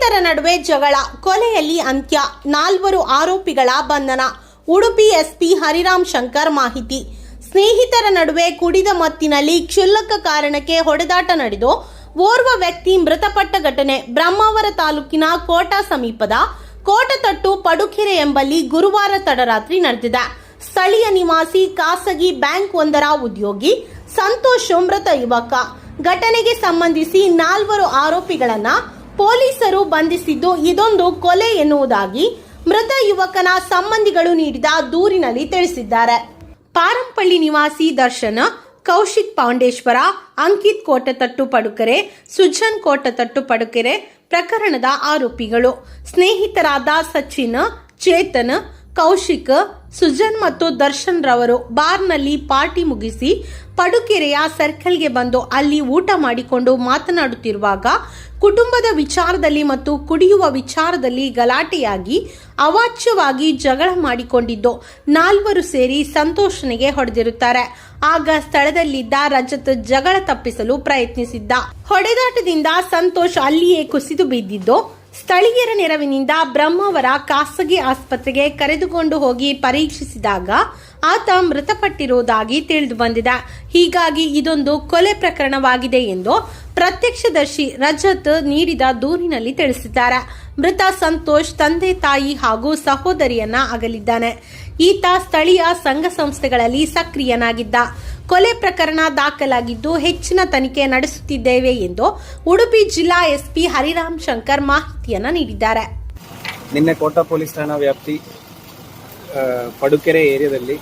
ಸ್ನೇಹಿತರ ನಡುವೆ ಜಗಳ, ಕೊಲೆಯಲ್ಲಿ ಅಂತ್ಯ, 4 ಆರೋಪಿಗಳ ಬಂಧನ. ಉಡುಪಿ ಎಸ್ಪಿ ಹರಿರಾಮ್ ಶಂಕರ್ ಮಾಹಿತಿ. ಸ್ನೇಹಿತರ ನಡುವೆ ಕುಡಿದ ಮತ್ತಿನಲ್ಲಿ ಕ್ಷುಲ್ಲಕ ಕಾರಣಕ್ಕೆ ಹೊಡೆದಾಟ ನಡೆದು ಓರ್ವ ವ್ಯಕ್ತಿ ಮೃತಪಟ್ಟ ಘಟನೆ ಬ್ರಹ್ಮಾವರ ತಾಲೂಕಿನ ಕೋಟ ಸಮೀಪದ ಕೋಟತಟ್ಟು ಪಡುಕೆರೆ ಎಂಬಲ್ಲಿ ಗುರುವಾರ ತಡರಾತ್ರಿ ನಡೆದಿದೆ. ಸ್ಥಳೀಯ ನಿವಾಸಿ ಖಾಸಗಿ ಬ್ಯಾಂಕ್ ಒಂದರ ಉದ್ಯೋಗಿ ಸಂತೋಷ್ ಮೃತ ಯುವಕ. ಘಟನೆಗೆ ಸಂಬಂಧಿಸಿ 4 ಆರೋಪಿಗಳನ್ನ ಪೊಲೀಸರು ಬಂಧಿಸಿದ್ದು, ಇದೊಂದು ಕೊಲೆ ಎನ್ನುವುದಾಗಿ ಮೃತ ಯುವಕನ ಸಂಬಂಧಿಗಳು ನೀಡಿದ ದೂರಿನಲ್ಲಿ ತಿಳಿಸಿದ್ದಾರೆ. ಪಾರಂಪಳ್ಳಿ ನಿವಾಸಿ ದರ್ಶನ್, ಕೌಶಿಕ್ ಪಾಂಡೇಶ್ವರ, ಅಂಕಿತ್ ಕೋಟತಟ್ಟು ಪಡುಕೆರೆ, ಸುಜನ್ ಕೋಟತಟ್ಟು ಪಡುಕೆರೆ ಪ್ರಕರಣದ ಆರೋಪಿಗಳು. ಸ್ನೇಹಿತರಾದ ಸಚಿನ್, ಚೇತನ್, ಕೌಶಿಕ್, ಸುಜನ್ ಮತ್ತು ದರ್ಶನ್ ರವರು ಬಾರ್ನಲ್ಲಿ ಪಾರ್ಟಿ ಮುಗಿಸಿ ಪಡುಕೆರೆಯ ಸರ್ಕಲ್ಗೆ ಬಂದು ಅಲ್ಲಿ ಊಟ ಮಾಡಿಕೊಂಡು ಮಾತನಾಡುತ್ತಿರುವಾಗ ಕುಟುಂಬದ ವಿಚಾರದಲ್ಲಿ ಮತ್ತು ಕುಡಿಯುವ ವಿಚಾರದಲ್ಲಿ ಗಲಾಟೆಯಾಗಿ ಅವಾಚ್ಯವಾಗಿ ಜಗಳ ಮಾಡಿಕೊಂಡಿದ್ದು 4 ಸೇರಿ ಸಂತೋಷನಿಗೆ ಹೊಡೆದಿರುತ್ತಾರೆ. ಆಗ ಸ್ಥಳದಲ್ಲಿದ್ದ ರಜತ್ ಜಗಳ ತಪ್ಪಿಸಲು ಪ್ರಯತ್ನಿಸಿದ್ದ. ಹೊಡೆದಾಟದಿಂದ ಸಂತೋಷ್ ಅಲ್ಲಿಯೇ ಕುಸಿದು ಬಿದ್ದಿದ್ದು, ಸ್ಥಳೀಯರ ನೆರವಿನಿಂದ ಬ್ರಹ್ಮಾವರ ಖಾಸಗಿ ಆಸ್ಪತ್ರೆಗೆ ಕರೆದುಕೊಂಡು ಹೋಗಿ ಪರೀಕ್ಷಿಸಿದಾಗ ಆತ ಮೃತಪಟ್ಟಿರುವುದಾಗಿ ತಿಳಿದು ಬಂದಿದೆ. ಹೀಗಾಗಿ ಇದೊಂದು ಕೊಲೆ ಪ್ರಕರಣವಾಗಿದೆ ಎಂದು ಪ್ರತ್ಯಕ್ಷದರ್ಶಿ ರಜತ್ ನೀಡಿದ ದೂರಿನಲ್ಲಿ ತಿಳಿಸಿದ್ದಾರೆ. ಮೃತ ಸಂತೋಷ್ ತಂದೆ ತಾಯಿ ಹಾಗೂ ಸಹೋದರಿಯನ್ನ ಅಗಲಿದ್ದಾನೆ. ಈತ ಸ್ಥಳೀಯ ಸಂಘ ಸಂಸ್ಥೆಗಳಲ್ಲಿ ಸಕ್ರಿಯನಾಗಿದ್ದ. ಕೊಲೆ ಪ್ರಕರಣ ದಾಖಲಾಗಿದ್ದು ಹೆಚ್ಚಿನ ತನಿಖೆ ನಡೆಸುತ್ತಿದ್ದೇವೆ ಎಂದು ಉಡುಪಿ ಜಿಲ್ಲಾ ಎಸ್ಪಿ ಹರಿರಾಮ್ ಶಂಕರ್ ಮಾಹಿತಿಯನ್ನ ನೀಡಿದ್ದಾರೆ. ನಿನ್ನೆ ಕೋಟ ಪೊಲೀಸ್ ಠಾಣಾ ವ್ಯಾಪ್ತಿ ಪಡುಕೆರೆ ಏರಿಯಾದಲ್ಲಿ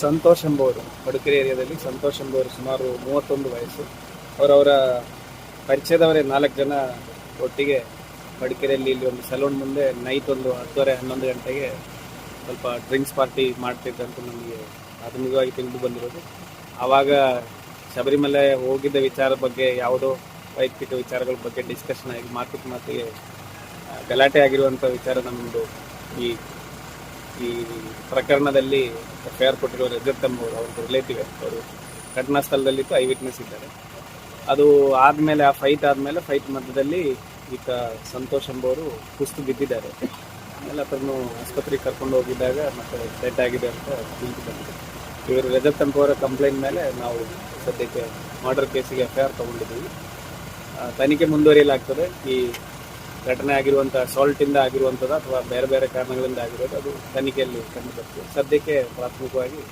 ಸಂತೋಷ್ ಎಂಬುವರು, ಪಡುಕೆರೆ ಏರಿಯಾದಲ್ಲಿ ಸಂತೋಷ್ ಎಂಬುವರು ಸುಮಾರು 31 ವಯಸ್ಸು. ಅವರವರ ಪರಿಚಯದವರೇ 4 ಜನ ಒಟ್ಟಿಗೆ ಪಡುಕೆರೆಯಲ್ಲಿ ಇಲ್ಲಿ ಒಂದು ಸಲೂನ್ ಮುಂದೆ ನೈಟ್ ಒಂದು 10:30-11 ಗಂಟೆಗೆ ಸ್ವಲ್ಪ ಡ್ರಿಂಕ್ಸ್ ಪಾರ್ಟಿ ಮಾಡ್ತಿದ್ದಂತ ನಮಗೆ ಪ್ರಾಥಮಿಕವಾಗಿ ತಿಳಿದು ಬಂದಿರೋದು. ಆವಾಗ ಶಬರಿಮಲೆ ಹೋಗಿದ್ದ ವಿಚಾರ ಬಗ್ಗೆ, ಯಾವುದೋ ವೈಯಕ್ತಿಕ ವಿಚಾರಗಳ ಬಗ್ಗೆ ಡಿಸ್ಕಷನ್ ಆಗಿ ಮಾತಿಗೆ ಗಲಾಟೆ ಆಗಿರುವಂಥ ವಿಚಾರ ನಮ್ಮದು ಈ ಪ್ರಕರಣದಲ್ಲಿ FIR ಕೊಟ್ಟಿರೋ ರಜತ್ ಎಂಬುವರು, ಅವ್ರದ್ದು ರಿಲೇಟಿವ್, ಅವರು ಘಟನಾ ಸ್ಥಳದಲ್ಲಿತ್ತು, ಐ ವಿಟ್ನೆಸ್ ಇದ್ದಾರೆ. ಅದು ಆದಮೇಲೆ, ಆ ಫೈಟ್ ಮಧ್ಯದಲ್ಲಿ ಈತ ಸಂತೋಷ್ ಎಂಬುವರು ಕುಸ್ತು ಬಿದ್ದಿದ್ದಾರೆ. ಆಮೇಲೆ ಅದನ್ನು ಆಸ್ಪತ್ರೆಗೆ ಕರ್ಕೊಂಡು ಹೋಗಿದ್ದಾಗ ಮತ್ತೆ ಡೆಡ್ ಆಗಿದೆ ಅಂತ ತಿಳಿದು ಬಂದಿದೆ. ಇವರು ರಜತ್ ಎಂಬುವರ ಕಂಪ್ಲೇಂಟ್ ಮೇಲೆ ನಾವು ಸದ್ಯಕ್ಕೆ ಮರ್ಡರ್ ಕೇಸಿಗೆ FIR ತಗೊಂಡಿದ್ದೀವಿ. ತನಿಖೆ ಮುಂದುವರಿಯಲಾಗ್ತದೆ. ಈ ಘಟನೆ ಆಗಿರುವಂಥ ಅಸಾಲ್ಟಿಂದ ಆಗಿರುವಂಥದ್ದು ಅಥವಾ ಬೇರೆ ಬೇರೆ ಕಾರಣಗಳಿಂದ ಆಗಿರೋದು, ಅದು ತನಿಖೆಯಲ್ಲಿ ಕಂಡು ಬರ್ತದೆ. ಸದ್ಯಕ್ಕೆ ಪ್ರಾಥಮಿಕವಾಗಿ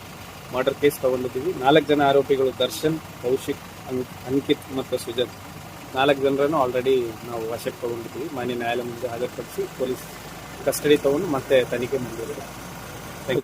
ಮರ್ಡರ್ ಕೇಸ್ ತಗೊಂಡಿದ್ದೀವಿ. 4 ಜನ ಆರೋಪಿಗಳು ದರ್ಶನ್, ಕೌಶಿಕ್, ಅಂಕಿತ್ ಮತ್ತು ಸುಜನ್, 4 ಜನರನ್ನು ಆಲ್ರೆಡಿ ನಾವು ವಶಕ್ಕೆ ತಗೊಂಡಿದ್ದೀವಿ. ಮಾನ್ಯ ನ್ಯಾಯಾಲಯ ಮುಂದೆ ಹಾಜರುಪಡಿಸಿ ಪೊಲೀಸ್ ಕಸ್ಟಡಿ ತಗೊಂಡು ಮತ್ತೆ ತನಿಖೆ ಮುಂದುವರಿದೆ.